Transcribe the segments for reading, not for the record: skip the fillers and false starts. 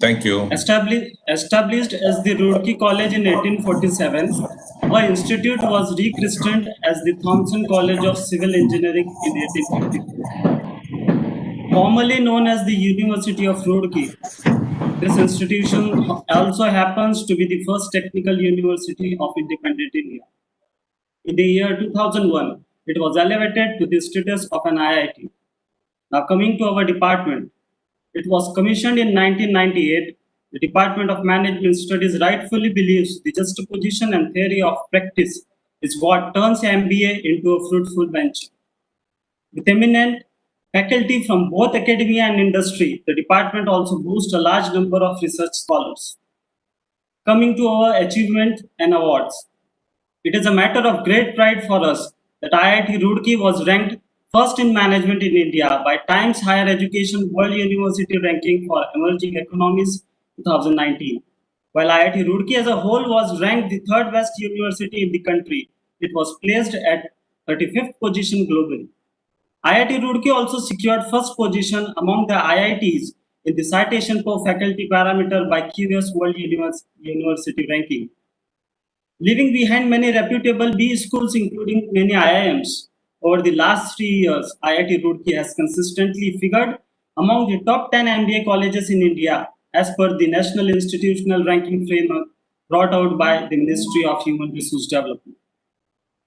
Thank you. Established as the Roorkee College in 1847, our institute was rechristened as the Thomson College of Civil Engineering in 1854. Formerly known as the University of Roorkee, this institution also happens to be the first technical university of independent India. In the year 2001, it was elevated to the status of an IIT. Now coming to our department, it was commissioned in 1998. The Department of Management Studies rightfully believes the juxtaposition and theory of practice is what turns MBA into a fruitful venture. With eminent faculty from both academia and industry, the department also boasts a large number of research scholars. Coming to our achievement and awards, it is a matter of great pride for us that IIT Roorkee was ranked first in management in India by Times Higher Education World University Ranking for Emerging Economies 2019. While IIT Roorkee as a whole was ranked the third best university in the country, it was placed at 35th position globally. IIT Roorkee also secured first position among the IITs in the citation per faculty parameter by Curious World University Ranking. Leaving behind many reputable B schools, including many IIMs, over the last 3 years, IIT Roorkee has consistently figured among the top 10 MBA colleges in India as per the National Institutional Ranking Framework brought out by the Ministry of Human Resource Development.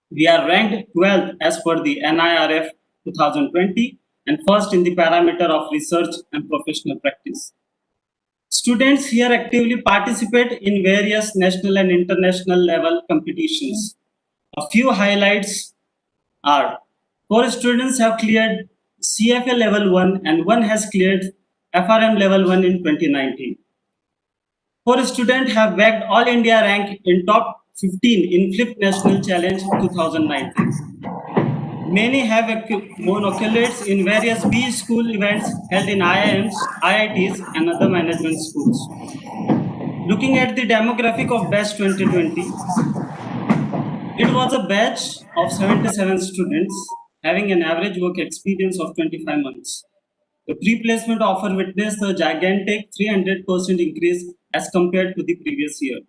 We are ranked 12th as per the NIRF 2020 and first in the parameter of research and professional practice. Students here actively participate in various national and international level competitions. A few highlights are 4 students have cleared CFA level 1 and 1 has cleared FRM level 1 in 2019. 4 students have bagged All India rank in top 15 in Flip National Challenge 2019. Many have won accolades in various B school events held in IIMs, IITs, and other management schools. Looking at the demographic of Batch 2020, it was a batch of 77 students having an average work experience of 25 months. The pre-placement offer witnessed a gigantic 300% increase as compared to the previous year.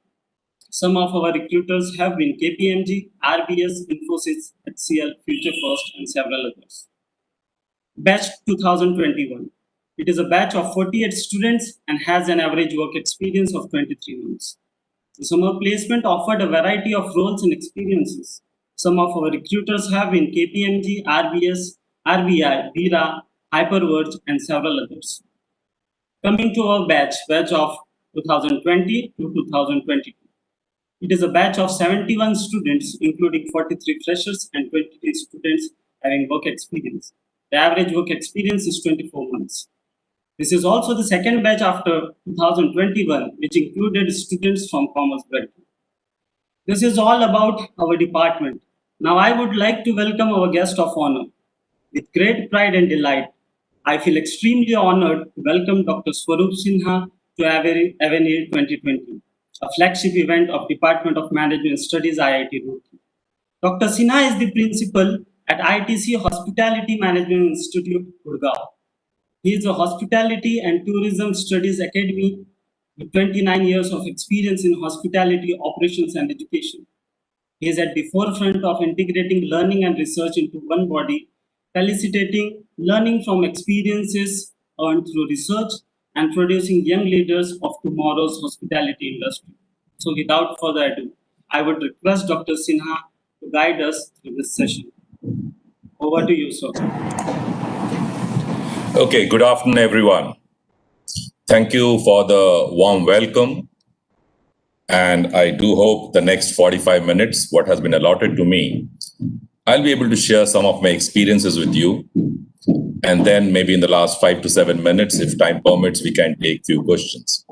Some of our recruiters have been KPMG, RBS, Infosys, HCL, Future First, and several others. Batch 2021. It is a batch of 48 students and has an average work experience of 23 months. The summer placement offered a variety of roles and experiences. Some of our recruiters have been KPMG, RBS, RBI, Bira, Hyperverge, and several others. Coming to our batch of 2020 to 2022. It is a batch of 71 students, including 43 freshers and 23 students having work experience. The average work experience is 24 months. This is also the second batch after 2021, which included students from Commerce Belt. This is all about our department. Now I would like to welcome our guest of honor. With great pride and delight, I feel extremely honored to welcome Dr. Swaroop Sinha to Avenir 2020. A flagship event of Department of Management Studies, IIT Roorkee. Dr. Sinha is the principal at ITC Hospitality Management Institute, Gurgaon. He is a Hospitality and Tourism Studies Academy with 29 years of experience in hospitality operations and education. He is at the forefront of integrating learning and research into one body, facilitating learning from experiences earned through research and producing young leaders of tomorrow's hospitality industry. So without further ado, I would request Dr. Sinha to guide us through this session. Over to you, sir. Okay, good afternoon, everyone. Thank you for the warm welcome. And I do hope the next 45 minutes, what has been allotted to me, I'll be able to share some of my experiences with you. And then maybe in the last 5 to 7 minutes, if time permits, we can take few questions.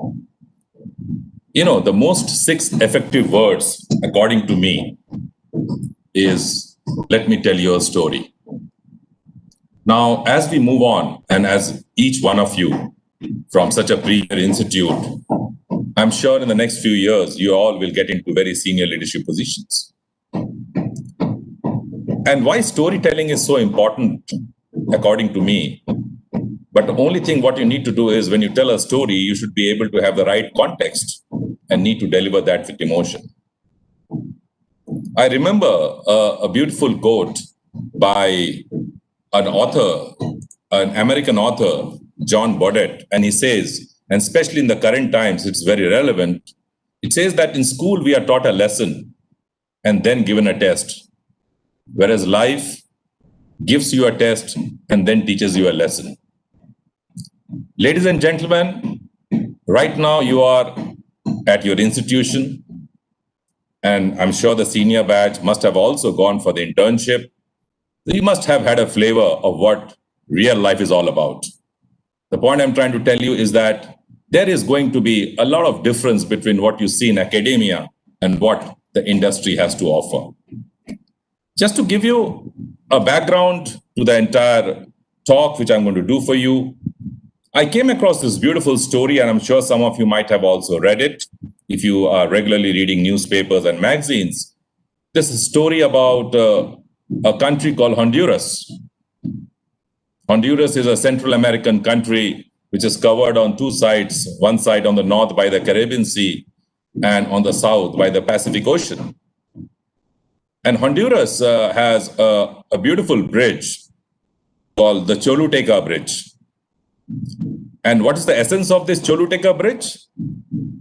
You know, the most 6 effective words, according to me, is, let me tell you a story. Now, as we move on, and as each one of you from such a premier institute, I'm sure in the next few years, you all will get into very senior leadership positions. And why storytelling is so important, according to me, But the only thing what you need to do is when you tell a story, you should be able to have the right context and need to deliver that with emotion. I remember a beautiful quote by an author, an American author, John Baudet, and he says, and especially in the current times, it's very relevant. It says that in school we are taught a lesson and then given a test, whereas life gives you a test and then teaches you a lesson. Ladies and gentlemen, right now you are at your institution, and I'm sure the senior batch must have also gone for the internship. You must have had a flavor of what real life is all about. The point I'm trying to tell you is that there is going to be a lot of difference between what you see in academia and what the industry has to offer. Just to give you a background to the entire talk, which I'm going to do for you, I came across this beautiful story, and I'm sure some of you might have also read it if you are regularly reading newspapers and magazines. This is a story about a country called Honduras. Honduras is a Central American country which is covered on two sides, one side on the north by the Caribbean Sea and on the south by the Pacific Ocean. And Honduras has a beautiful bridge called the Choluteca Bridge. And what is the essence of this Choluteca Bridge?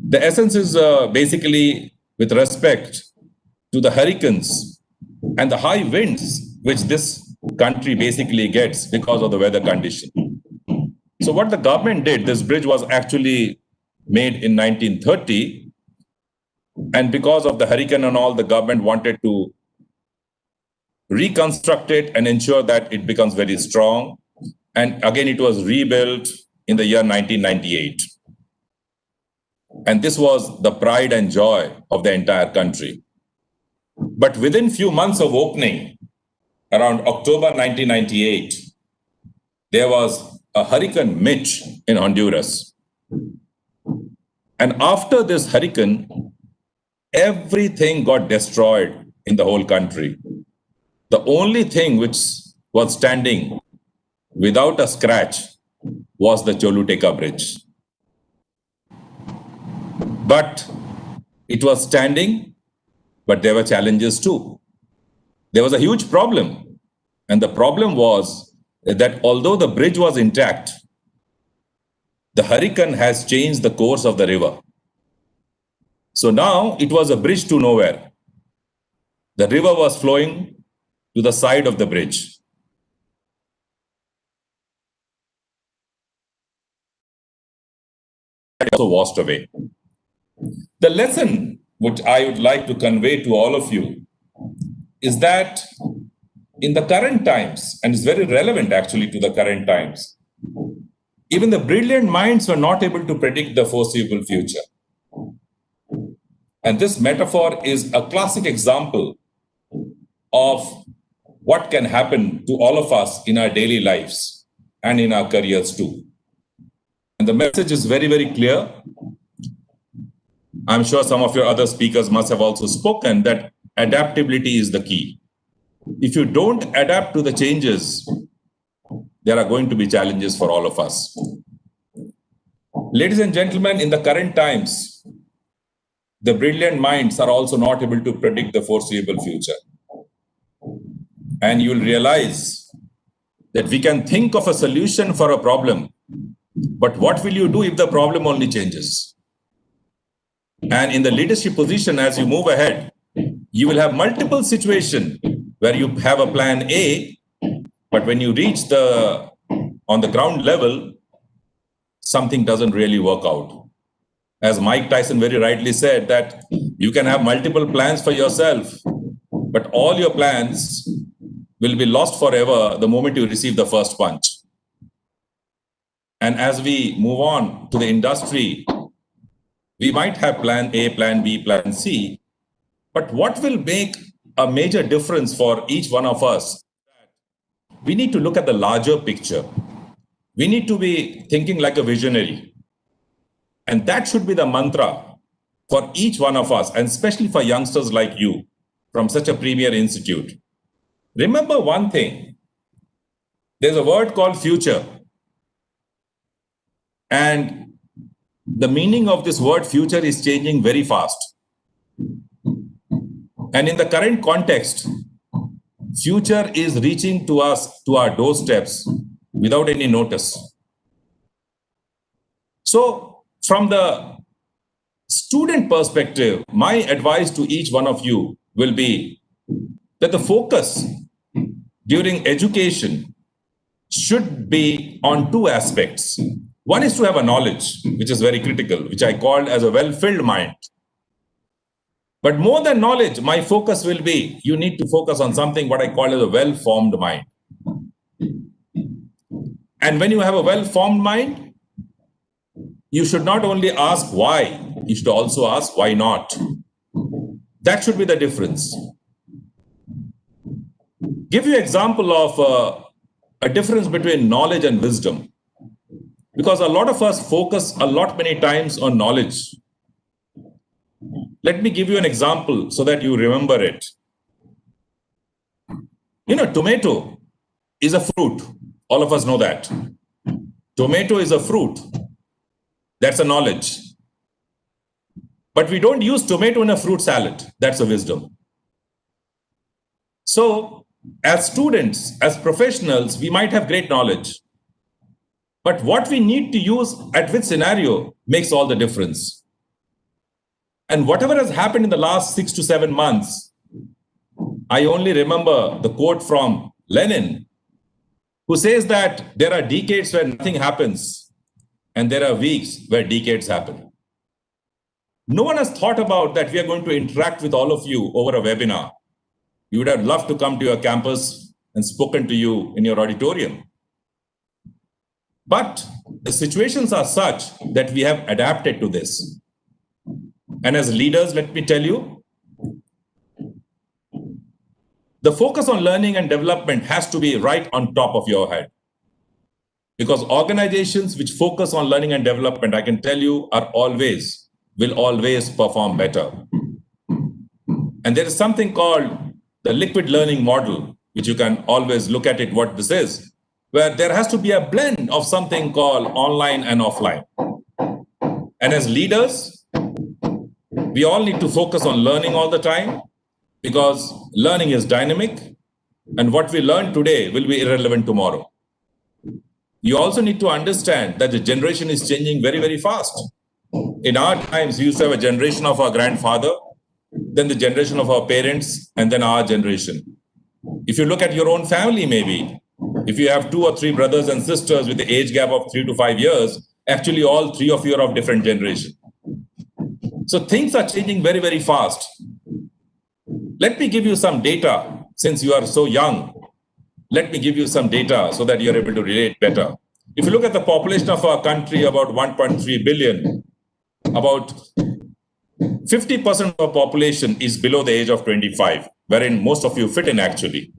The essence is basically with respect to the hurricanes and the high winds which this country basically gets because of the weather condition. So what the government did, this bridge was actually made in 1930. And because of the hurricane and all, the government wanted to reconstruct it and ensure that it becomes very strong. And again, it was rebuilt in the year 1998. And this was the pride and joy of the entire country. But within few months of opening, around October 1998, there was a Hurricane Mitch in Honduras. And after this hurricane, everything got destroyed in the whole country. The only thing which was standing without a scratch was the Choluteca Bridge. But it was standing, but there were challenges too. There was a huge problem. And the problem was that although the bridge was intact, the hurricane has changed the course of the river. So now it was a bridge to nowhere. The river was flowing to the side of the bridge. It also washed away. The lesson which I would like to convey to all of you is that in the current times, and it's very relevant actually to the current times, even the brilliant minds were not able to predict the foreseeable future. And this metaphor is a classic example of what can happen to all of us in our daily lives and in our careers too. And the message is very, very clear. I'm sure some of your other speakers must have also spoken that adaptability is the key. If you don't adapt to the changes, there are going to be challenges for all of us. Ladies and gentlemen, in the current times, the brilliant minds are also not able to predict the foreseeable future. And you'll realize that we can think of a solution for a problem, but what will you do if the problem only changes? And in the leadership position, as you move ahead, you will have multiple situations where you have a plan A, but when you reach on the ground level, something doesn't really work out. As Mike Tyson very rightly said, that you can have multiple plans for yourself, but all your plans will be lost forever the moment you receive the first punch. And as we move on to the industry, we might have plan A, plan B, plan C, but what will make a major difference for each one of us? We need to look at the larger picture. We need to be thinking like a visionary. And that should be the mantra for each one of us, and especially for youngsters like you from such a premier institute. Remember one thing, there's a word called future. And the meaning of this word future is changing very fast. And in the current context, future is reaching to us, to our doorsteps, without any notice. So, from the student perspective, my advice to each one of you will be that the focus during education should be on two aspects. One is to have a knowledge, which is very critical, which I called as a well-filled mind. But more than knowledge, my focus will be, you need to focus on something what I call as a well-formed mind. And when you have a well-formed mind, you should not only ask why, you should also ask why not. That should be the difference. Give you example of a difference between knowledge and wisdom. Because a lot of us focus a lot many times on knowledge. Let me give you an example so that you remember it. You know, tomato is a fruit. All of us know that. Tomato is a fruit. That's a knowledge. But we don't use tomato in a fruit salad. That's a wisdom. So, as students, as professionals, we might have great knowledge. But what we need to use at which scenario makes all the difference. And whatever has happened in the last 6 to 7 months, I only remember the quote from Lenin, who says that there are decades where nothing happens, and there are weeks where decades happen. No one has thought about that we are going to interact with all of you over a webinar. You would have loved to come to your campus and spoken to you in your auditorium. But the situations are such that we have adapted to this. And as leaders, let me tell you, the focus on learning and development has to be right on top of your head. Because organizations which focus on learning and development, I can tell you, will always perform better. And there is something called the liquid learning model, which you can always look at it, what this is, where there has to be a blend of something called online and offline. And as leaders, we all need to focus on learning all the time, because learning is dynamic, and what we learn today will be irrelevant tomorrow. You also need to understand that the generation is changing very, very fast. In our times, we used to have a generation of our grandfather, then the generation of our parents, and then our generation. If you look at your own family, maybe, if you have 2 or 3 brothers and sisters with the age gap of 3 to 5 years, actually all 3 of you are of different generation. So things are changing very, very fast. Let me give you some data. Since you are so young, let me give you some data so that you're able to relate better. If you look at the population of our country, about 1.3 billion, about 50% of the population is below the age of 25, wherein most of you fit in actually.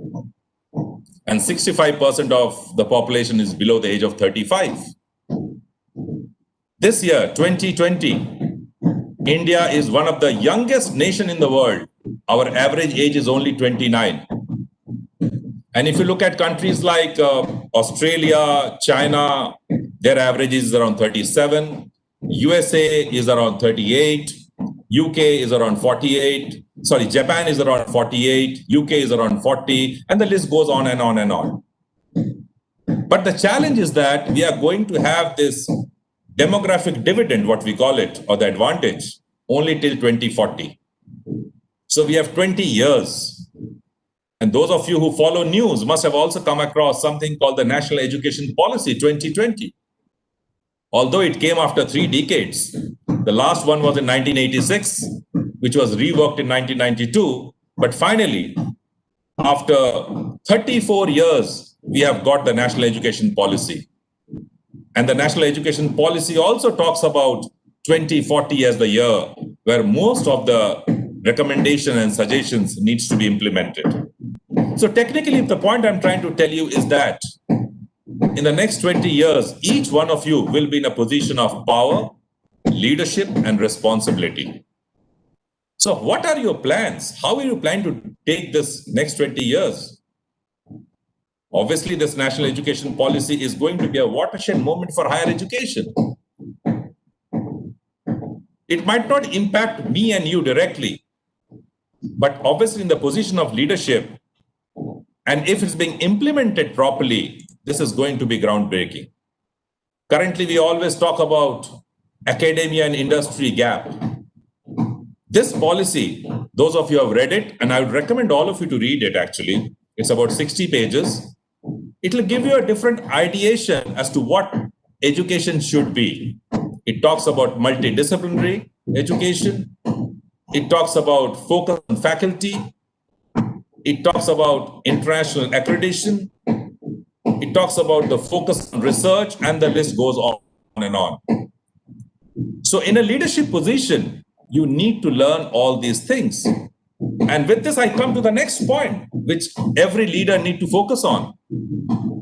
And 65% of the population is below the age of 35. This year, 2020, India is one of the youngest nation in the world. Our average age is only 29. And if you look at countries like Australia, China, their average is around 37. USA is around 38. UK is around 48. Sorry, Japan is around 48. UK is around 40. And the list goes on and on and on. But the challenge is that we are going to have this demographic dividend, what we call it, or the advantage, only till 2040. So we have 20 years. And those of you who follow news must have also come across something called the National Education Policy 2020. Although it came after 3 decades, the last one was in 1986, which was reworked in 1992. But finally, after 34 years, we have got the National Education Policy. And the National Education Policy also talks about 2040 as the year where most of the recommendation and suggestions needs to be implemented. So technically, the point I'm trying to tell you is that in the next 20 years, each one of you will be in a position of power, leadership, and responsibility. So what are your plans? How are you planning to take this next 20 years? Obviously, this National Education Policy is going to be a watershed moment for higher education. It might not impact me and you directly, but obviously in the position of leadership, and if it's being implemented properly, this is going to be groundbreaking. Currently, we always talk about academia and industry gap. This policy, those of you who have read it, and I would recommend all of you to read it actually, it's about 60 pages. It will give you a different ideation as to what education should be. It talks about multidisciplinary education. It talks about focus on faculty. It talks about international accreditation. It talks about the focus on research, and the list goes on and on. So in a leadership position, you need to learn all these things. And with this, I come to the next point, which every leader need to focus on.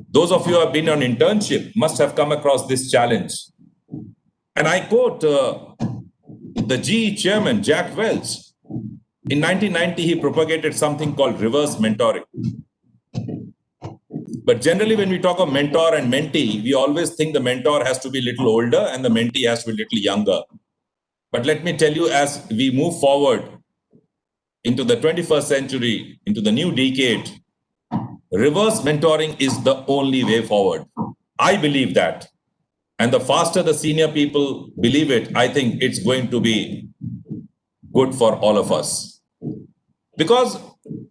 Those of you who have been on internship must have come across this challenge. And I quote the GE chairman, Jack Welch. In 1990, he propagated something called reverse mentoring. But generally, when we talk of mentor and mentee, we always think the mentor has to be a little older and the mentee has to be a little younger. But let me tell you, as we move forward into the 21st century, into the new decade, reverse mentoring is the only way forward. I believe that. And the faster the senior people believe it, I think it's going to be good for all of us. Because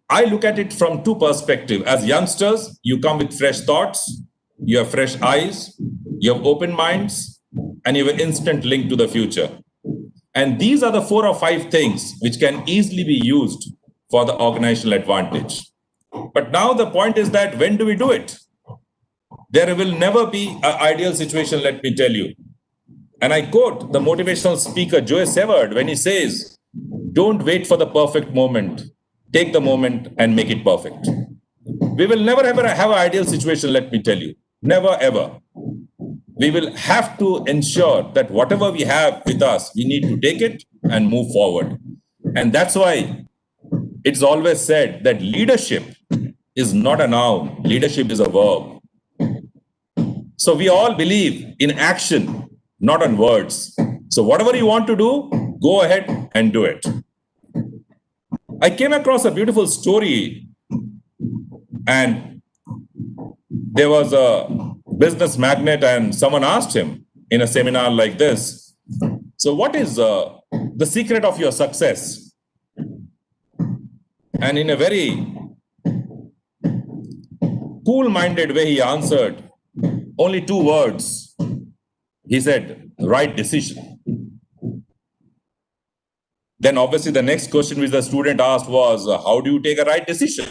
I look at it from two perspectives. As youngsters, you come with fresh thoughts, you have fresh eyes, you have open minds, and you have an instant link to the future. And these are the 4 or 5 things which can easily be used for the organizational advantage. But now the point is that when do we do it? There will never be an ideal situation, let me tell you. And I quote the motivational speaker, Joe Sevard, when he says, "Don't wait for the perfect moment. Take the moment and make it perfect." We will never ever have an ideal situation, let me tell you. Never ever. We will have to ensure that whatever we have with us, we need to take it and move forward. And that's why it's always said that leadership is not a noun, leadership is a verb. So we all believe in action, not on words. So whatever you want to do, go ahead and do it. I came across a beautiful story, and there was a business magnate, and someone asked him in a seminar like this, "So what is the secret of your success?" And in a very cool-minded way, he answered, only 2 words. He said, "Right decision." Then obviously the next question which the student asked was, "How do you take a right decision?"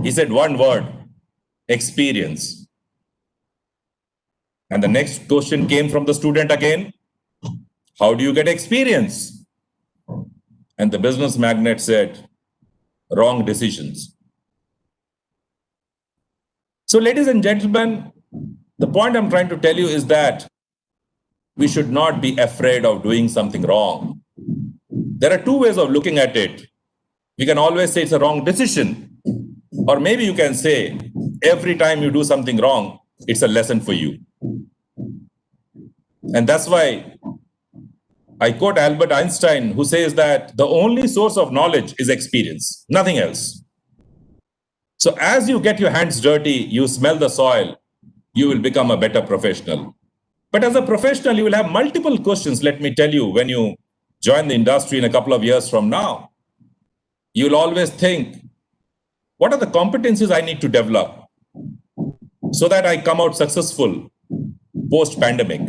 He said, "1 word, experience." And the next question came from the student again, "How do you get experience?" And the business magnate said, "Wrong decisions." So ladies and gentlemen, the point I'm trying to tell you is that we should not be afraid of doing something wrong. There are 2 ways of looking at it. We can always say it's a wrong decision. Or maybe you can say, every time you do something wrong, it's a lesson for you. And that's why I quote Albert Einstein, who says that the only source of knowledge is experience, nothing else. So as you get your hands dirty, you smell the soil, you will become a better professional. But as a professional, you will have multiple questions, let me tell you, when you join the industry in a couple of years from now. You'll always think, what are the competencies I need to develop so that I come out successful post-pandemic?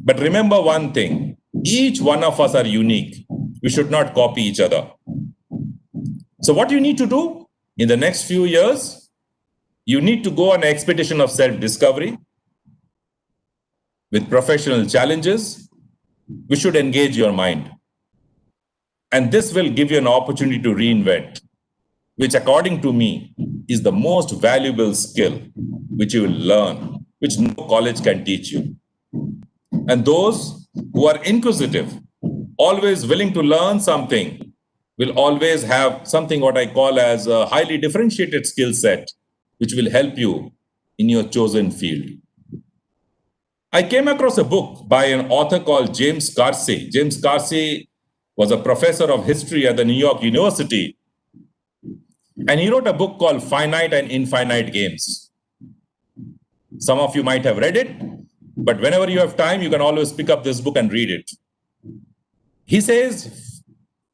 But remember one thing, each one of us are unique. We should not copy each other. So what you need to do in the next few years, you need to go on an expedition of self-discovery with professional challenges. We should engage your mind. And this will give you an opportunity to reinvent, which according to me is the most valuable skill which you will learn, which no college can teach you. And those who are inquisitive, always willing to learn something, will always have something what I call as a highly differentiated skill set, which will help you in your chosen field. I came across a book by an author called James Carsey. James Carsey was a professor of history at the New York University, and he wrote a book called Finite and Infinite Games. Some of you might have read it, but whenever you have time, you can always pick up this book and read it. He says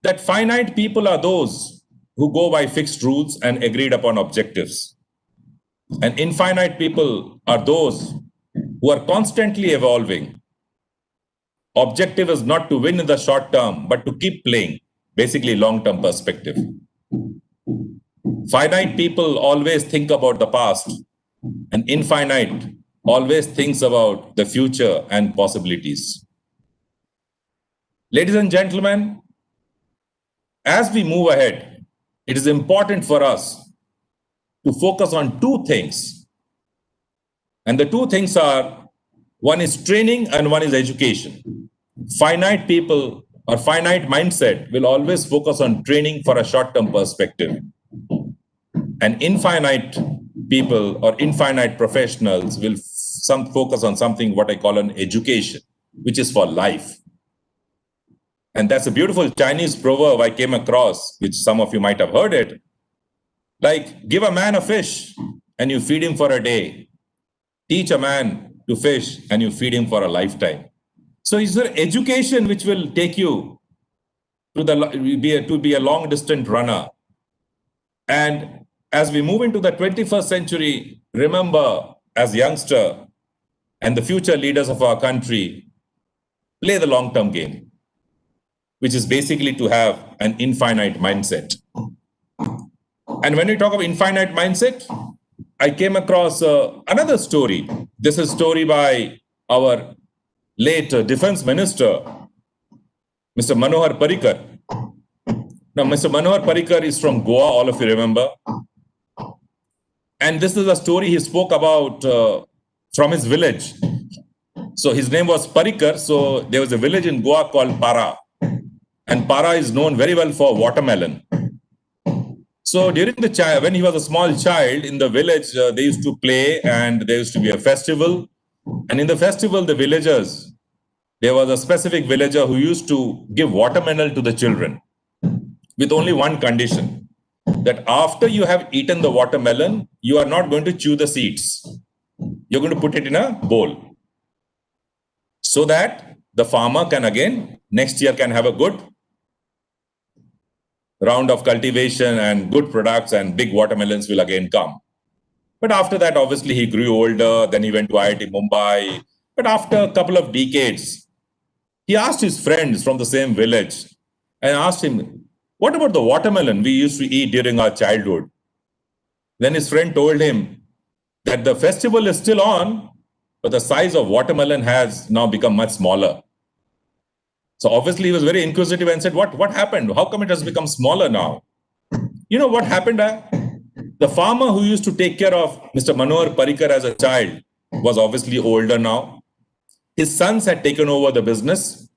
that finite people are those who go by fixed rules and agreed upon objectives. And infinite people are those who are constantly evolving. Objective is not to win in the short term, but to keep playing, basically long-term perspective. Finite people always think about the past, and infinite always thinks about the future and possibilities. Ladies and gentlemen, as we move ahead, it is important for us to focus on two things. And the two things are, one is training and one is education. Finite people or finite mindset will always focus on training for a short-term perspective. And infinite people or infinite professionals will focus on something what I call an education, which is for life. And that's a beautiful Chinese proverb I came across, which some of you might have heard it. Like, give a man a fish and you feed him for a day. Teach a man to fish and you feed him for a lifetime. So is there education which will take you to be a long distance runner? And as we move into the 21st century, remember, as youngster and the future leaders of our country, play the long-term game, which is basically to have an infinite mindset. And when we talk of infinite mindset, I came across another story. This is a story by our late defense minister, Mr. Manohar Parrikar. Now, Mr. Manohar Parrikar is from Goa, all of you remember. And this is a story he spoke about from his village. So his name was Parrikar. So there was a village in Goa called Para. And Para is known very well for watermelon. So during when he was a small child in the village, they used to play and there used to be a festival. And in the festival, the villagers, there was a specific villager who used to give watermelon to the children with only one condition, that after you have eaten the watermelon, you are not going to chew the seeds. You're going to put it in a bowl so that the farmer can again, next year can have a good round of cultivation and good products and big watermelons will again come. But after that, obviously, he grew older. Then he went to IIT Mumbai. But after a couple of decades, he asked his friends from the same village and asked him, what about the watermelon we used to eat during our childhood? Then his friend told him that the festival is still on, but the size of watermelon has now become much smaller. So obviously he was very inquisitive and said, what happened? How come it has become smaller now? You know what happened? The farmer who used to take care of Mr. Manohar Parrikar as a child was obviously older now. His sons had taken over the business.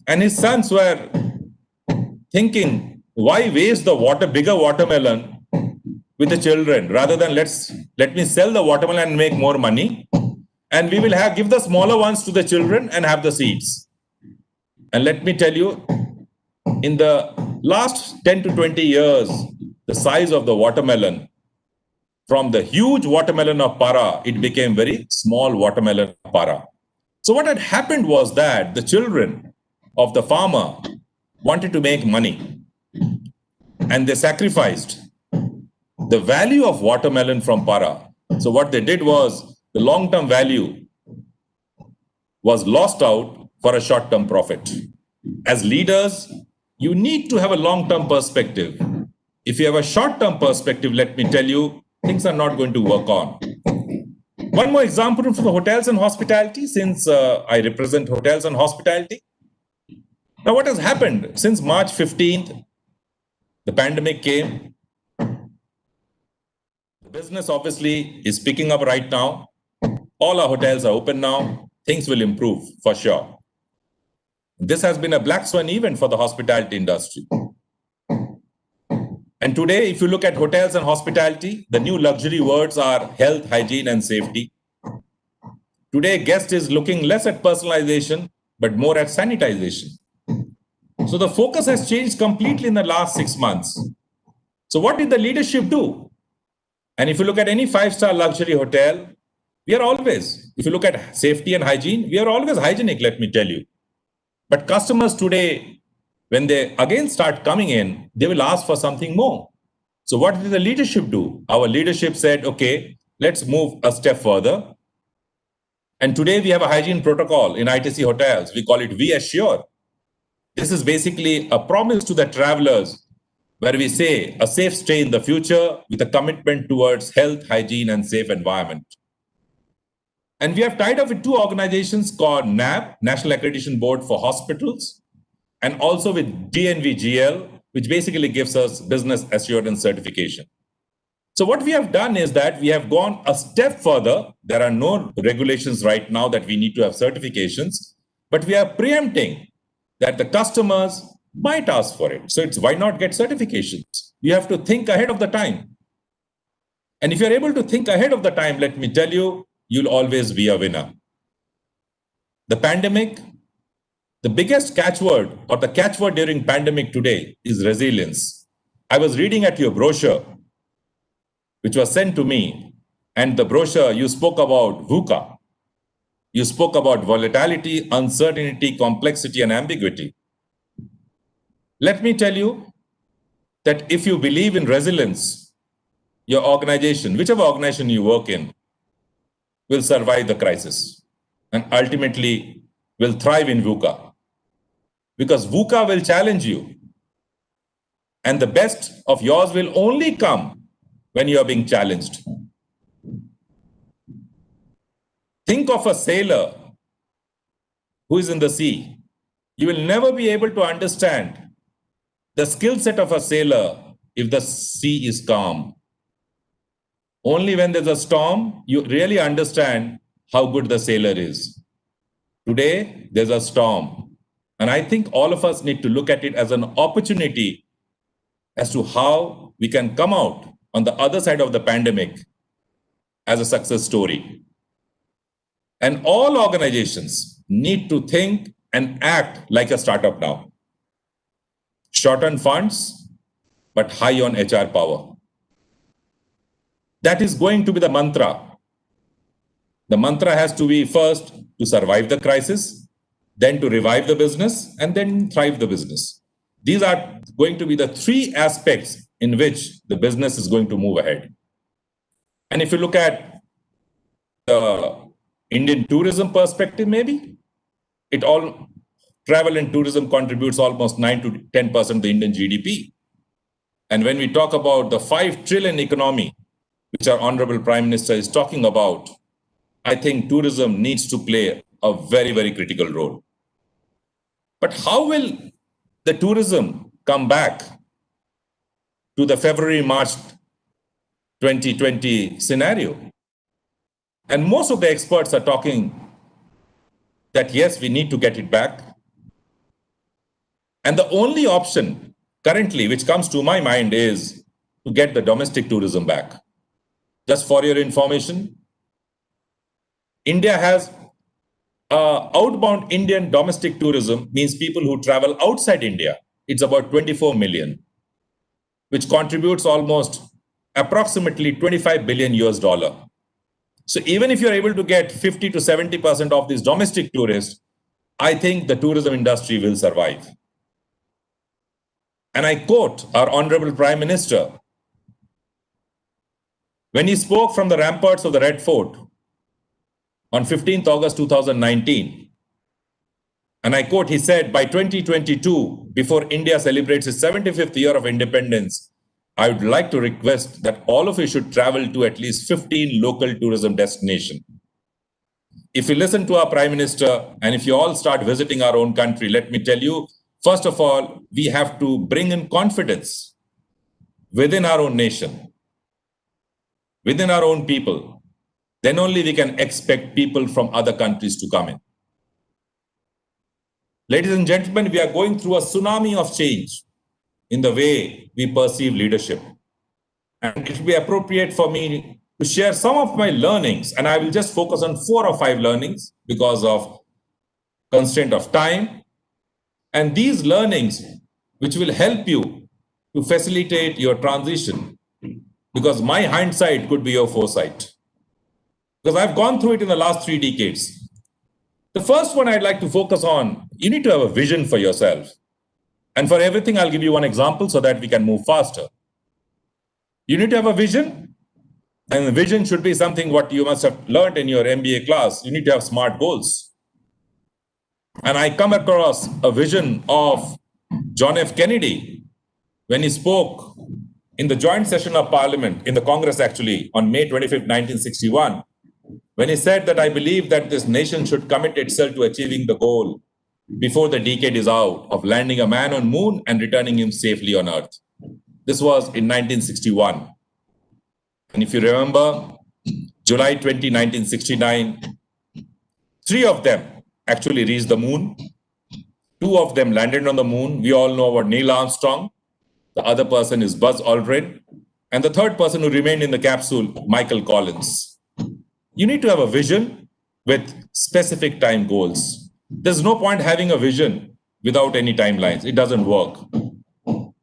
And his sons were thinking, why waste the bigger watermelon with the children rather than let me sell the watermelon and make more money. And we will give the smaller ones to the children and have the seeds. And let me tell you, in the last 10 to 20 years, the size of the watermelon, from the huge watermelon of Para, it became very small watermelon of Para. So what had happened was that the children of the farmer wanted to make money. And they sacrificed the value of watermelon from Para. So what they did was, the long-term value was lost out for a short-term profit. As leaders, you need to have a long-term perspective. If you have a short-term perspective, let me tell you, things are not going to work on. One more example from the hotels and hospitality, since I represent hotels and hospitality. Now, what has happened? Since March 15th, the pandemic came. The business obviously is picking up right now. All our hotels are open now. Things will improve for sure. This has been a black swan event for the hospitality industry. And today, if you look at hotels and hospitality, the new luxury words are health, hygiene, and safety. Today, guest is looking less at personalization, but more at sanitization. So the focus has changed completely in the last 6 months. So what did the leadership do? And if you look at any five-star luxury hotel, we are always, if you look at safety and hygiene, we are always hygienic, let me tell you. But customers today, when they again start coming in, they will ask for something more. So what did the leadership do? Our leadership said, okay, let's move a step further. And today we have a hygiene protocol in ITC hotels. We call it We Assure. This is basically a promise to the travelers where we say a safe stay in the future with a commitment towards health, hygiene, and safe environment. And we have tied up with two organizations called NAB, National Accreditation Board for Hospitals, and also with DNVGL, which basically gives us business assurance certification. So what we have done is that we have gone a step further. There are no regulations right now that we need to have certifications, but we are preempting that the customers might ask for it. So it's why not get certifications? You have to think ahead of the time. And if you're able to think ahead of the time, let me tell you, you'll always be a winner. The pandemic, the biggest catchword or the catchword during pandemic today is resilience. I was reading at your brochure, which was sent to me, and the brochure, you spoke about VUCA. You spoke about volatility, uncertainty, complexity, and ambiguity. Let me tell you that if you believe in resilience, your organization, whichever organization you work in, will survive the crisis and ultimately will thrive in VUCA. Because VUCA will challenge you. And the best of yours will only come when you are being challenged. Think of a sailor who is in the sea. You will never be able to understand the skill set of a sailor if the sea is calm. Only when there's a storm, you really understand how good the sailor is. Today, there's a storm. And I think all of us need to look at it as an opportunity as to how we can come out on the other side of the pandemic as a success story. And all organizations need to think and act like a startup now. Short on funds, but high on HR power. That is going to be the mantra. The mantra has to be first to survive the crisis, then to revive the business, and then thrive the business. These are going to be the three aspects in which the business is going to move ahead. And if you look at the Indian tourism perspective, maybe travel and tourism contributes almost 9 to 10% of the Indian GDP. And when we talk about the 5 trillion economy, which our Honorable Prime Minister is talking about, I think tourism needs to play a very, very critical role. But how will the tourism come back to the February-March 2020 scenario? And most of the experts are talking that, yes, we need to get it back. And the only option currently which comes to my mind is to get the domestic tourism back. Just for your information, India has outbound Indian domestic tourism, means people who travel outside India. It's about 24 million, which contributes almost approximately 25 billion US dollar. So even if you're able to get 50 to 70% of these domestic tourists, I think the tourism industry will survive. And I quote our Honorable Prime Minister when he spoke from the ramparts of the Red Fort on 15th August 2019. And I quote, he said, by 2022, before India celebrates its 75th year of independence, I would like to request that all of you should travel to at least 15 local tourism destinations. If you listen to our Prime Minister, and if you all start visiting our own country, let me tell you, first of all, we have to bring in confidence within our own nation, within our own people. Then only we can expect people from other countries to come in. Ladies and gentlemen, we are going through a tsunami of change in the way we perceive leadership. And it will be appropriate for me to share some of my learnings, and I will just focus on 4 or 5 learnings because of constraint of time. And these learnings, which will help you to facilitate your transition, because my hindsight could be your foresight. Because I've gone through it in the last 3 decades. The first one I'd like to focus on, you need to have a vision for yourself. And for everything, I'll give you one example so that we can move faster. You need to have a vision, and the vision should be something what you must have learned in your MBA class. You need to have SMART goals. And I come across a vision of John F. Kennedy when he spoke in the joint session of Parliament, in the Congress actually, on May 25th, 1961, when he said that I believe that this nation should commit itself to achieving the goal before the decade is out of landing a man on moon and returning him safely on Earth. This was in 1961. And if you remember, July 20, 1969, 3 of them actually reached the moon. 2 of them landed on the moon. We all know about Neil Armstrong. The other person is Buzz Aldrin. And the third person who remained in the capsule, Michael Collins. You need to have a vision with specific time goals. There's no point having a vision without any timelines. It doesn't work.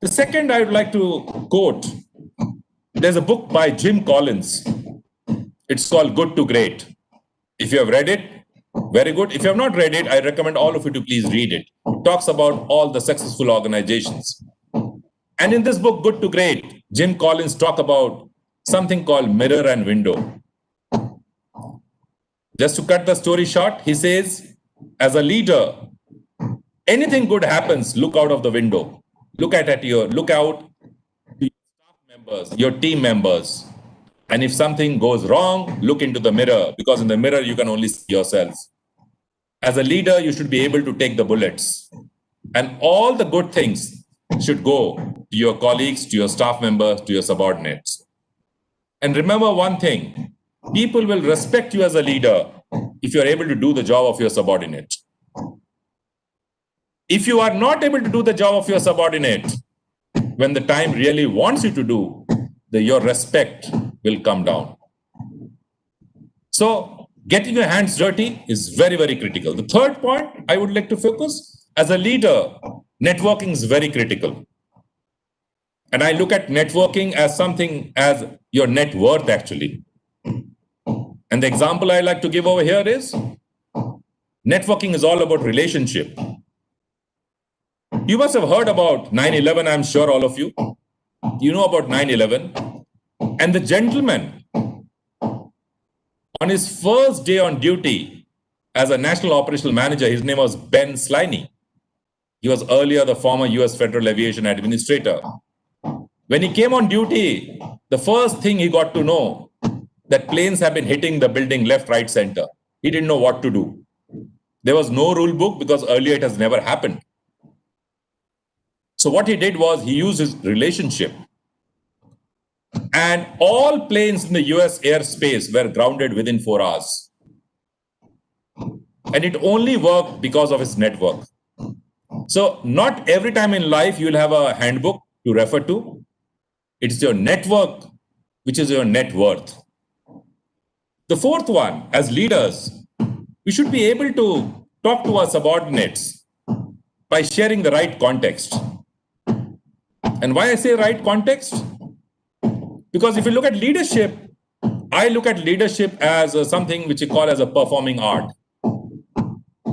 The second I would like to quote, there's a book by Jim Collins. It's called Good to Great. If you have read it, very good. If you have not read it, I recommend all of you to please read it. It talks about all the successful organizations. And in this book, Good to Great, Jim Collins talks about something called mirror and window. Just to cut the story short, he says, as a leader, anything good happens, look out of the window. Look out to your staff members, your team members. And if something goes wrong, look into the mirror, because in the mirror, you can only see yourself. As a leader, you should be able to take the bullets. And all the good things should go to your colleagues, to your staff members, to your subordinates. And remember one thing, people will respect you as a leader if you're able to do the job of your subordinate. If you are not able to do the job of your subordinate, when the time really wants you to do, your respect will come down. So getting your hands dirty is very, very critical. The third point I would like to focus, as a leader, networking is very critical. And I look at networking as something as your net worth actually. And the example I like to give over here is, networking is all about relationship. You must have heard about 9/11, I'm sure all of you. You know about 9/11. And the gentleman, on his first day on duty as a national operational manager, his name was Ben Sliney. He was earlier the former US Federal Aviation Administrator. When he came on duty, the first thing he got to know that planes have been hitting the building left, right, center. He didn't know what to do. There was no rule book because earlier it has never happened. So what he did was he used his relationship. And all planes in the US airspace were grounded within 4 hours. And it only worked because of his network. So not every time in life you'll have a handbook to refer to. It's your network, which is your net worth. The fourth one, as leaders, we should be able to talk to our subordinates by sharing the right context. And why I say right context? Because if you look at leadership, I look at leadership as something which you call as a performing art.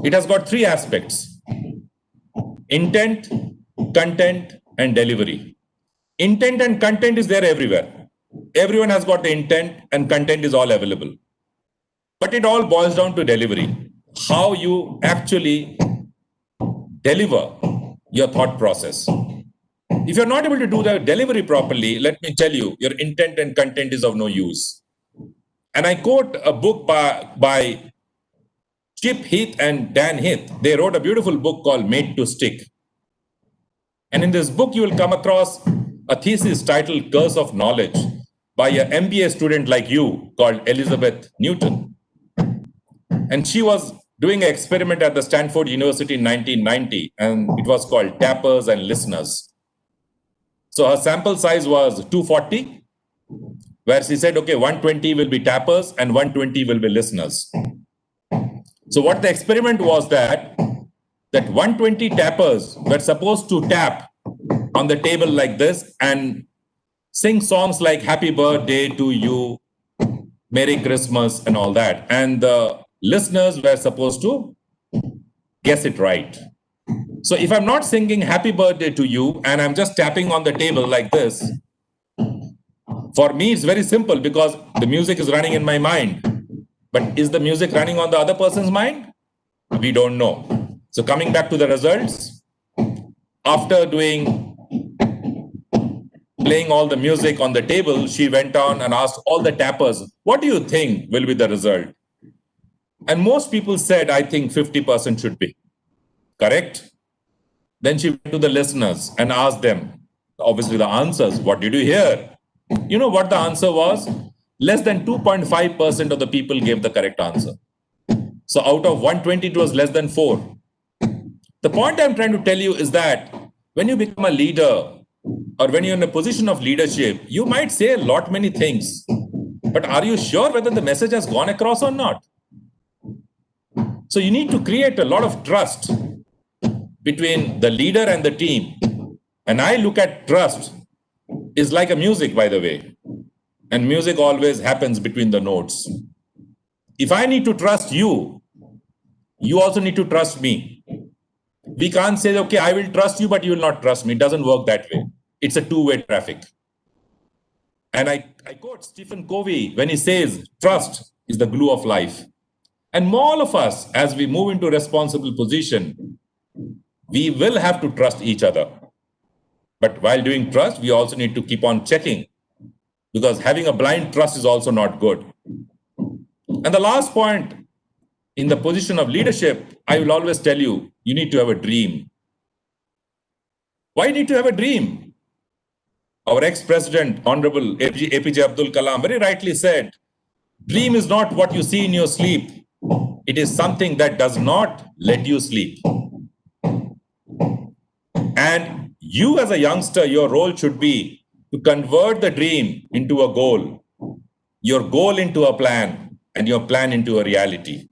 It has got 3 aspects: intent, content, and delivery. Intent and content is there everywhere. Everyone has got the intent and content is all available. But it all boils down to delivery. How you actually deliver your thought process. If you're not able to do the delivery properly, let me tell you, your intent and content is of no use. And I quote a book by Chip Heath and Dan Heath. They wrote a beautiful book called Made to Stick. And in this book, you will come across a thesis titled Curse of Knowledge by an MBA student like you called Elizabeth Newton. And she was doing an experiment at the Stanford University in 1990, and it was called Tappers and Listeners. So her sample size was 240. where she said, okay, 120 will be tappers and 120 will be listeners. So what the experiment was that 120 tappers were supposed to tap on the table like this and sing songs like Happy Birthday to You, Merry Christmas, and all that. And the listeners were supposed to guess it right. So if I'm not singing Happy Birthday to You and I'm just tapping on the table like this, for me, it's very simple because the music is running in my mind. But is the music running on the other person's mind? We don't know. So coming back to the results, after playing all the music on the table, she went on and asked all the tappers, what do you think will be the result? And most people said, I think 50% should be correct. Then she went to the listeners and asked them, obviously, the answers. What did you hear? You know what the answer was? Less than 2.5% of the people gave the correct answer. So out of 120, it was less than 4. The point I'm trying to tell you is that when you become a leader or when you're in a position of leadership, you might say many things, but are you sure whether the message has gone across or not? So you need to create a lot of trust between the leader and the team. And I look at trust is like a music, by the way. And music always happens between the notes. If I need to trust you, you also need to trust me. We can't say, okay, I will trust you, but you will not trust me. It doesn't work that way. It's a two-way traffic. And I quote Stephen Covey when he says, trust is the glue of life. And all of us, as we move into responsible position, we will have to trust each other. But while doing trust, we also need to keep on checking, because having a blind trust is also not good. And the last point, in the position of leadership, I will always tell you, you need to have a dream. Why need to have a dream? Our ex-president, Honorable APJ Abdul Kalam, very rightly said, dream is not what you see in your sleep. It is something that does not let you sleep. And you as a youngster, your role should be to convert the dream into a goal, your goal into a plan, and your plan into a reality.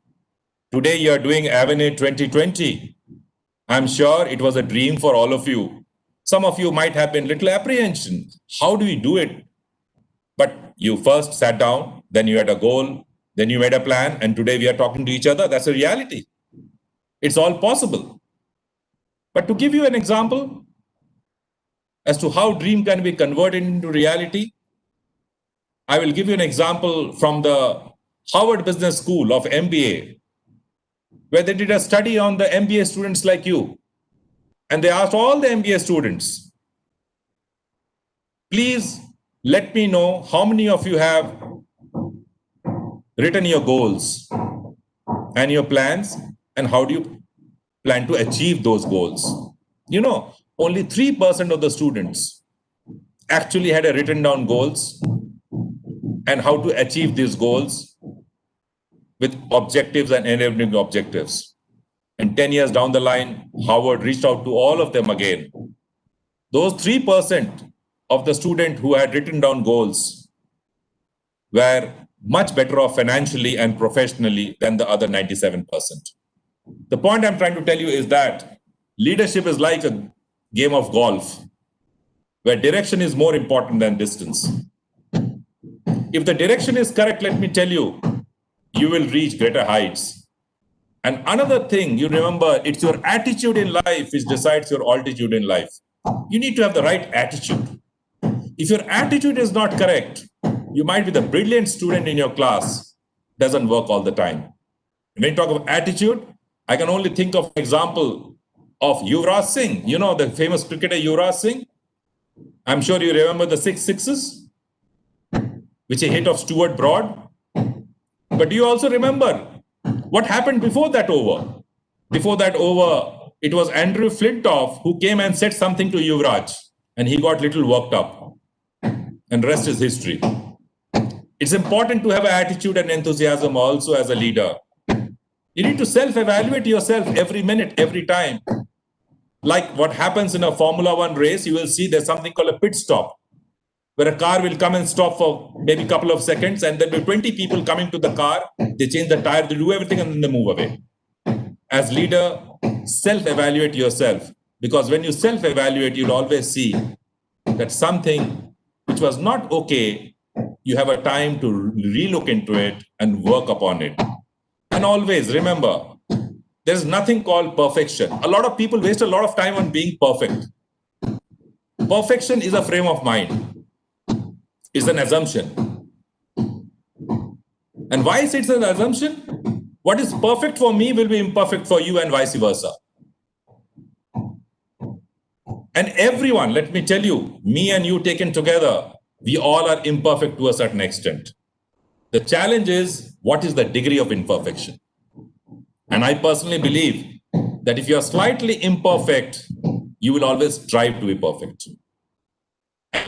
Today, you're doing Avenue 2020. I'm sure it was a dream for all of you. Some of you might have been little apprehension. How do we do it? But you first sat down, then you had a goal, then you made a plan, and today we are talking to each other. That's a reality. It's all possible. But to give you an example as to how dream can be converted into reality, I will give you an example from the Harvard Business School of MBA, where they did a study on the MBA students like you. And they asked all the MBA students, please let me know how many of you have written your goals and your plans, and how do you plan to achieve those goals. You know, only 3% of the students actually had a written down goals and how to achieve these goals with objectives and enabling objectives. And 10 years down the line, Harvard reached out to all of them again. Those 3% of the students who had written down goals were much better off financially and professionally than the other 97%. The point I'm trying to tell you is that leadership is like a game of golf, where direction is more important than distance. If the direction is correct, let me tell you, you will reach greater heights. And another thing, you remember, it's your attitude in life which decides your altitude in life. You need to have the right attitude. If your attitude is not correct, you might be the brilliant student in your class. Doesn't work all the time. When you talk of attitude, I can only think of an example of Yuvraj Singh. You know, the famous cricketer Yuvraj Singh. I'm sure you remember the 6 sixes, which he hit of Stuart Broad. But do you also remember what happened before that over? Before that over, it was Andrew Flintoff who came and said something to Yuvraj, and he got little worked up. And rest is history. It's important to have an attitude and enthusiasm also as a leader. You need to self-evaluate yourself every minute, every time. Like what happens in a Formula One race, you will see there's something called a pit stop. where a car will come and stop for maybe a couple of seconds, and there will be 20 people coming to the car, they change the tire, they do everything, and then they move away. As leader, self-evaluate yourself, because when you self-evaluate, you'll always see that something which was not okay, you have a time to relook into it and work upon it. And always remember, there's nothing called perfection. A lot of people waste a lot of time on being perfect. Perfection is a frame of mind, it's an assumption. And why is it an assumption? What is perfect for me will be imperfect for you, and vice versa. And everyone, let me tell you, me and you taken together, we all are imperfect to a certain extent. The challenge is, what is the degree of imperfection? And I personally believe that if you are slightly imperfect, you will always strive to be perfect.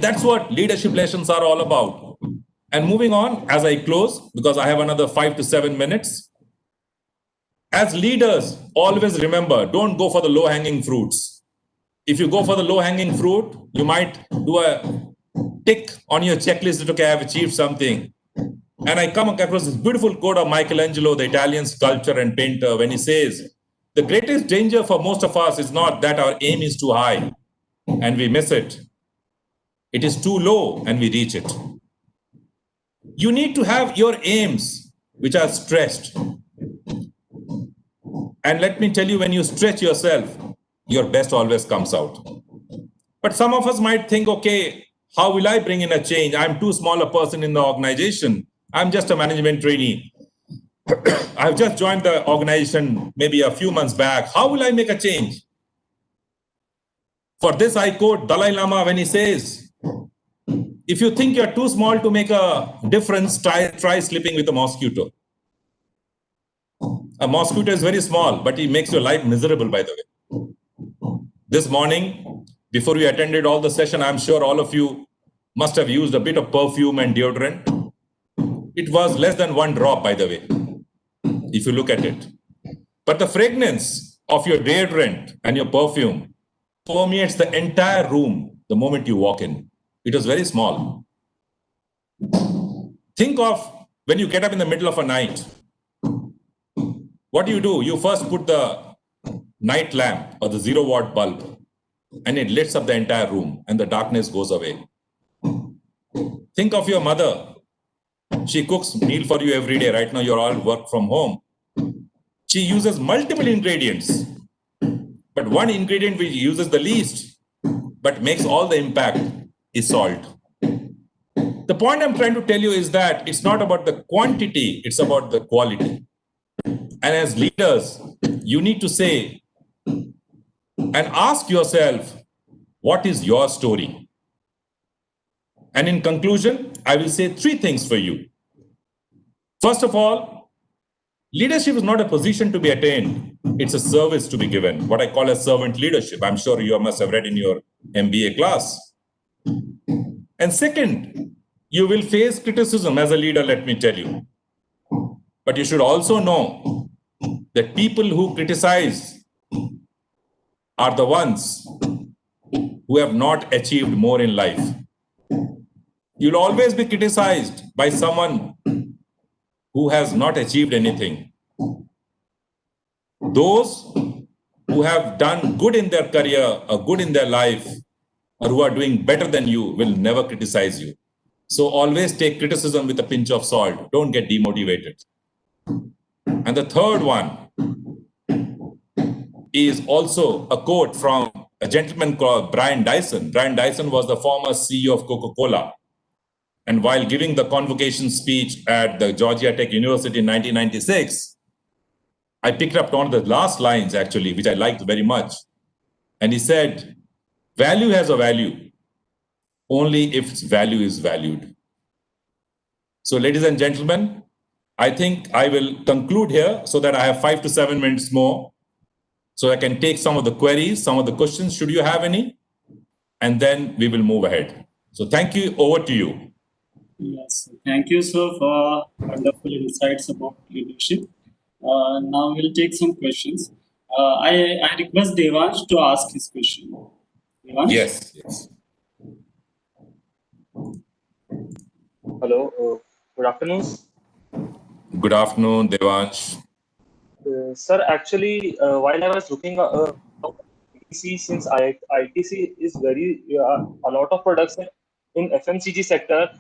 That's what leadership lessons are all about. And moving on, as I close, because I have another 5 to 7 minutes. As leaders, always remember, don't go for the low-hanging fruits. If you go for the low-hanging fruit, you might do a tick on your checklist that, okay, I have achieved something. And I come across this beautiful quote of Michelangelo, the Italian sculptor and painter, when he says, the greatest danger for most of us is not that our aim is too high and we miss it. It is too low and we reach it. You need to have your aims which are stretched. And let me tell you, when you stretch yourself, your best always comes out. But some of us might think, okay, how will I bring in a change? I'm too small a person in the organization. I'm just a management trainee. I've just joined the organization maybe a few months back. How will I make a change? For this, I quote Dalai Lama when he says, if you think you're too small to make a difference, try sleeping with a mosquito. A mosquito is very small, but it makes your life miserable, by the way. This morning, before we attended all the session, I'm sure all of you must have used a bit of perfume and deodorant. It was less than 1 drop, by the way, if you look at it. But the fragrance of your deodorant and your perfume permeates the entire room the moment you walk in. It was very small. Think of when you get up in the middle of a night. What do? You first put the night lamp or the 0-watt bulb, and it lights up the entire room and the darkness goes away. Think of your mother. She cooks meal for you every day. Right now, you're all work from home. She uses multiple ingredients, but one ingredient which uses the least, but makes all the impact, is salt. The point I'm trying to tell you is that it's not about the quantity, it's about the quality. And as leaders, you need to say and ask yourself, what is your story? And in conclusion, I will say 3 things for you. First of all, leadership is not a position to be attained. It's a service to be given, what I call as servant leadership. I'm sure you must have read in your MBA class. And second, you will face criticism as a leader, let me tell you. But you should also know that people who criticize are the ones who have not achieved more in life. You'll always be criticized by someone who has not achieved anything. Those who have done good in their career or good in their life or who are doing better than you will never criticize you. So always take criticism with a pinch of salt. Don't get demotivated. And the third one is also a quote from a gentleman called Brian Dyson. Brian Dyson was the former CEO of Coca-Cola. And while giving the convocation speech at the Georgia Tech University in 1996, I picked up one of the last lines, actually, which I liked very much. And he said, value has a value only if its value is valued. So, ladies and gentlemen, I think I will conclude here so that I have 5 to 7 minutes more. So I can take some of the queries, some of the questions, should you have any, and then we will move ahead. So thank you. Over to you. Yes, thank you, sir, for wonderful insights about leadership. Now we'll take some questions. I request Devansh to ask his question. Devansh? Yes. Hello, good afternoon. Good afternoon, Devansh. Sir, actually, while I was looking ITC, since ITC is very a lot of production in FMCG sector,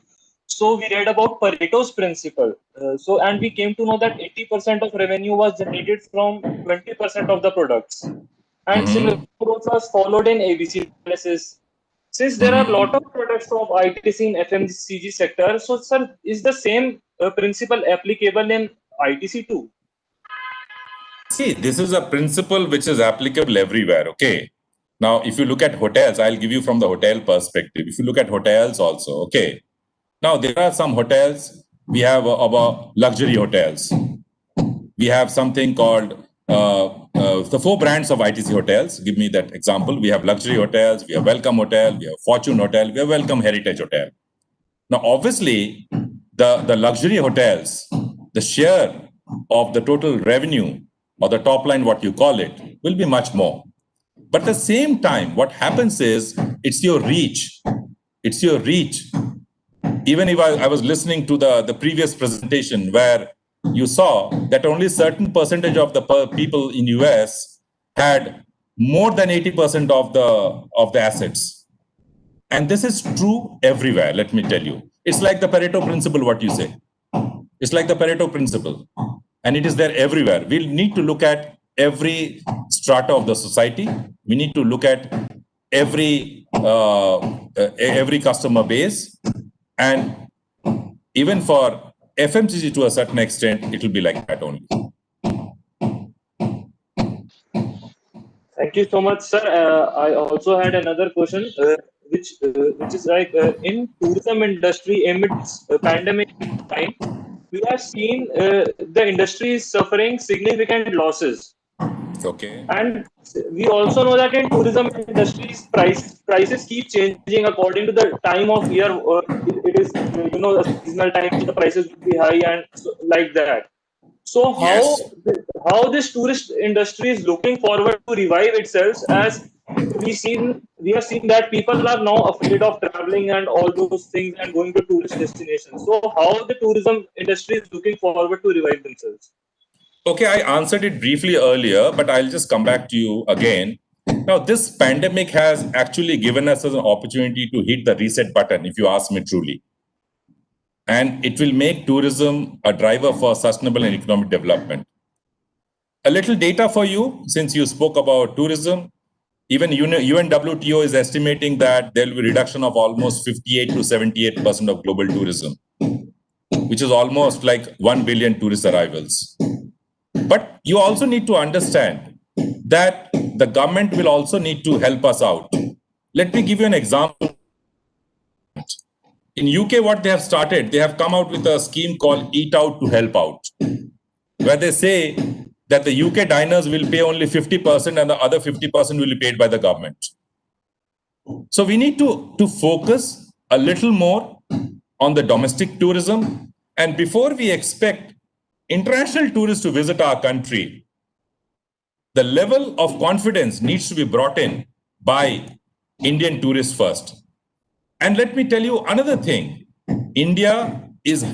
so we read about Pareto's principle. And we came to know that 80% of revenue was generated from 20% of the products. And similar Mhm, approach was followed in ABC analysis. Since there are a lot mhm. of products of ITC in FMCG sector, so sir, is the same principle applicable in ITC too? See, this is a principle which is applicable everywhere. Okay. Now, if you look at hotels, I'll give you from the hotel perspective. If you look at hotels also, okay. Now, there are some hotels, we have about luxury hotels. We have something called the four brands of ITC hotels. Give me that example. We have luxury hotels, we have Welcome Hotel, we have Fortune Hotel, we have Welcome Heritage Hotel. Now, obviously, the luxury hotels, the share of the total revenue or the top line, what you call it, will be much more. But at the same time, what happens is it's your reach. It's your reach. Even if I was listening to the previous presentation where you saw that only certain percentage of the people in US had more than 80% of the assets. And this is true everywhere, let me tell you. It's like the Pareto principle, what you say. It's like the Pareto principle. And it is there everywhere. We need to look at every strata of the society. We need to look at every customer base. And even for FMCG to a certain extent, it will be like that only. Thank you so much, sir. I also had another question, which is like in tourism industry amidst pandemic time, we have seen the industry is suffering significant losses. Okay. And we also know that in tourism industries, prices keep changing according to the time of year. It is a seasonal time, so the prices will be high and so, like that. So Yes. how this tourist industry is looking forward to revive itself, as we have seen that people are now afraid of traveling and all those things and going to tourist destinations. So how the tourism industry is looking forward to revive themselves? Okay, I answered it briefly earlier, but I'll just come back to you again. Now, this pandemic has actually given us an opportunity to hit the reset button, if you ask me truly. And it will make tourism a driver for sustainable and economic development. A little data for you, since you spoke about tourism. Even UNWTO is estimating that there will be reduction of almost 58 to 78% of global tourism, which is almost like 1 billion tourist arrivals. But you also need to understand that the government will also need to help us out. Let me give you an example. In UK, what they have started, they have come out with a scheme called Eat Out to Help Out, where they say that the UK diners will pay only 50% and the other 50% will be paid by the government. So we need to focus a little more on the domestic tourism. And before we expect international tourists to visit our country, the level of confidence needs to be brought in by Indian tourists first. And let me tell you another thing. India is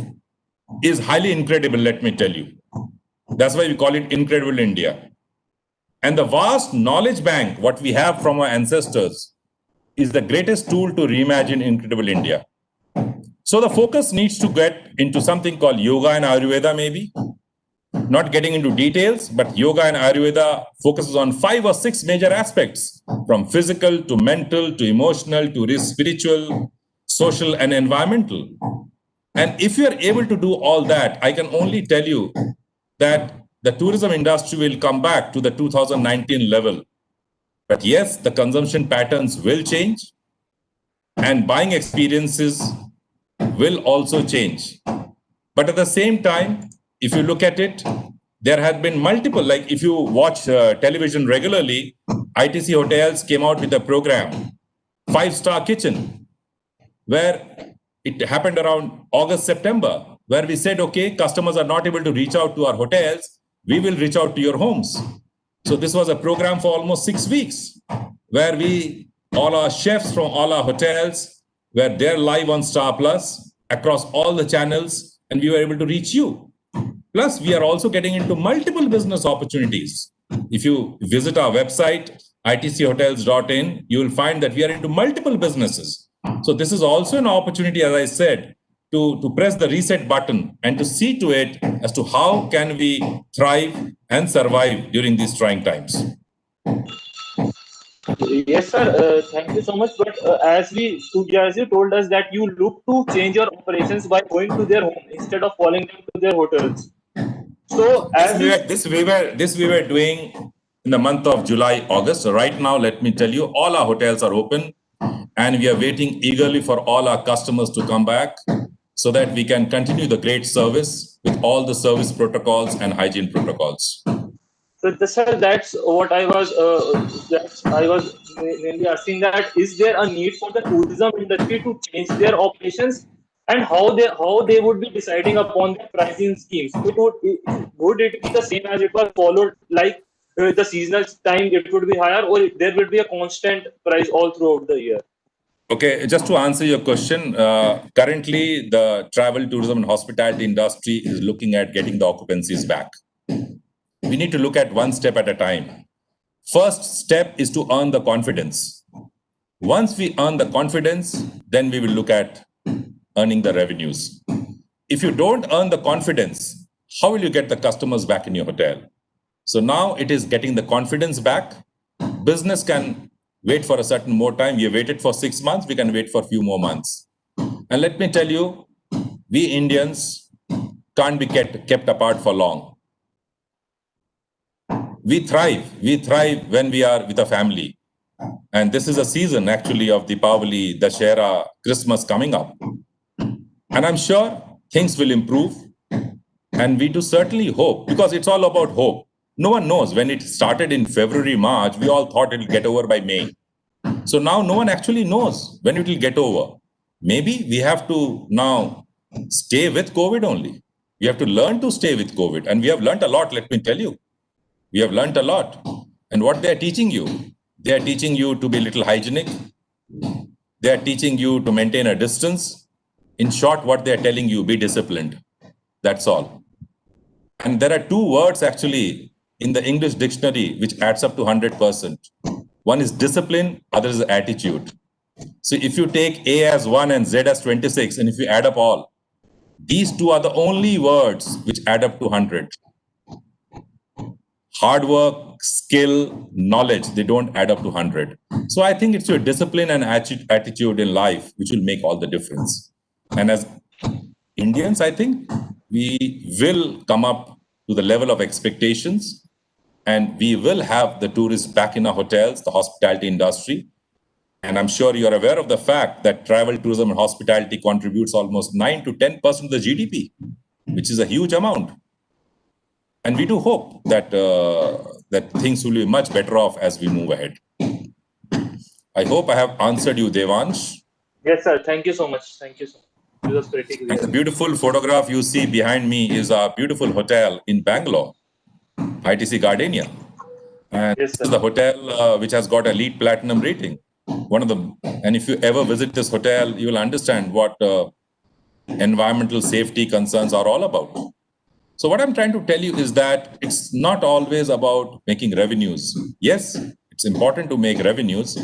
highly incredible, let me tell you. That's why we call it Incredible India. And the vast knowledge bank, what we have from our ancestors, is the greatest tool to reimagine Incredible India. So the focus needs to get into something called yoga and Ayurveda, maybe. Not getting into details, but yoga and Ayurveda focuses on 5 or 6 major aspects, from physical to mental to emotional to spiritual, social, and environmental. And if you are able to do all that, I can only tell you that the tourism industry will come back to the 2019 level. But yes, the consumption patterns will change and buying experiences will also change. But at the same time, if you look at it, there have been multiple, like if you watch television regularly, ITC Hotels came out with a program, 5-Star Kitchen, where it happened around August, September, where we said, okay, customers are not able to reach out to our hotels, we will reach out to your homes. So this was a program for almost 6 weeks, where all our chefs from all our hotels were there live on Star Plus, across all the channels, and we were able to reach you. Plus, we are also getting into multiple business opportunities. If you visit our website, itchotels.in, you will find that we are into multiple businesses. So this is also an opportunity, as I said, to press the reset button and to see to it as to how can we thrive and survive during these trying times. Yes, sir. Thank you so much. But as you told us that you look to change your operations by going to their home instead of calling them to their hotels. So as you This we were doing in the month of July, August. So right now, let me tell you, all our hotels are open, and we are waiting eagerly for all our customers to come back so that we can continue the great service with all the service protocols and hygiene protocols. So, sir, that's I was mainly asking that is there a need for the tourism industry to change their operations and how they would be deciding upon their pricing schemes? Would it be the same as it was followed like the seasonal time it would be higher or there would be a constant price all throughout the year? Okay, just to answer your question, currently the travel, tourism, and hospitality industry is looking at getting the occupancies back. We need to look at one step at a time. First step is to earn the confidence. Once we earn the confidence, then we will look at earning the revenues. If you don't earn the confidence, how will you get the customers back in your hotel? So now it is getting the confidence back. Business can wait for a certain more time. We have waited for 6 months, we can wait for a few more months. And let me tell you, we Indians can't be kept apart for long. We thrive when we are with a family. And this is a season actually of Deepavali, Dashera, Christmas coming up. And I'm sure things will improve. And we do certainly hope, because it's all about hope. No one knows. When it started in February, March, we all thought it will get over by May. So now no one actually knows when it will get over. Maybe we have to now stay with COVID only. We have to learn to stay with COVID. And we have learned a lot, let me tell you. We have learned a lot. And what they are teaching you, they are teaching you to be a little hygienic. They are teaching you to maintain a distance. In short, what they are telling you, be disciplined. That's all. And there are two words actually in the English dictionary which adds up to 100%. One is discipline, other is attitude. So if you take A as 1 and Z as 26, and if you add up all, these two are the only words which add up to 100. Hard work, skill, knowledge, they don't add up to 100. So I think it's your discipline and attitude in life which will make all the difference. And as Indians, I think we will come up to the level of expectations, and we will have the tourists back in our hotels, the hospitality industry. And I'm sure you're aware of the fact that travel, tourism, and hospitality contributes almost 9 to 10% of the GDP, which is a huge amount. And we do hope that that things will be much better off as we move ahead. I hope I have answered you, Devansh. Yes, sir. Thank you so much. Thank you so much. This was pretty clear. And the beautiful photograph you see behind me is our beautiful hotel in Bangalore, ITC Gardenia. And Yes, this is the hotel which has got a LEED Platinum rating. One of them. And if you ever visit this hotel, you will understand what environmental safety concerns are all about. So what I'm trying to tell you is that it's not always about making revenues. Yes, it's important to make revenues,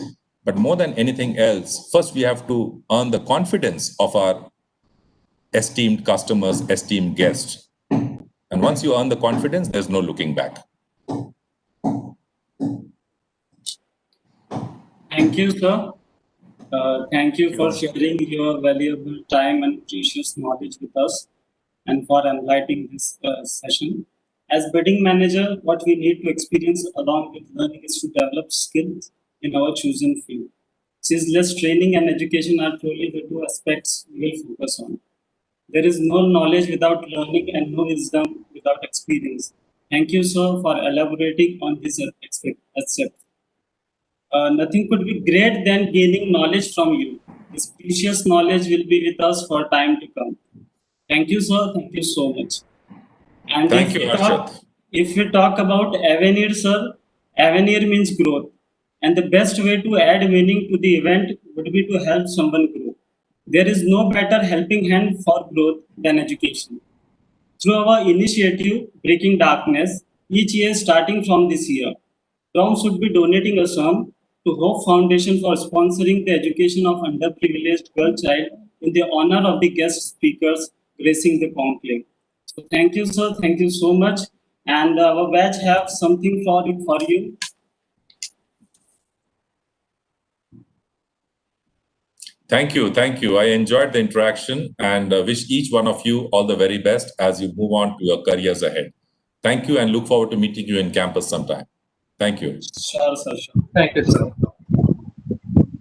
but more than anything else, first we have to earn the confidence of our esteemed customers, esteemed guests. And once you earn the confidence, there's no looking back. Thank you, sir. Thank you for sharing your valuable time and precious knowledge with us and for enlightening this session. As bidding manager, what we need to experience along with learning is to develop skills in our chosen field. Since less training and education are truly the two aspects we will focus on. There is no knowledge without learning and no wisdom without experience. Thank you, sir, for elaborating on this aspect. Nothing could be great than gaining knowledge from you. This precious knowledge will be with us for time to come. Thank you, sir. Thank you so much. And Thank you, Harshad. if we talk about Avenir, sir, Avenir means growth. And the best way to add meaning to the event would be to help someone grow. There is no better helping hand for growth than education. Through our initiative, Breaking Darkness, each year starting from this year, Tom should be donating a sum to Hope Foundation for sponsoring the education of underprivileged girl child in the honor of the guest speakers gracing the conclave. So thank you, sir. Thank you so much. And our batch have something for you. Thank you. Thank you. I enjoyed the interaction and wish each one of you all the very best as you move on to your careers ahead. Thank you and look forward to meeting you in campus sometime. Thank you. Sure, sir. Sure. Thank you, sir.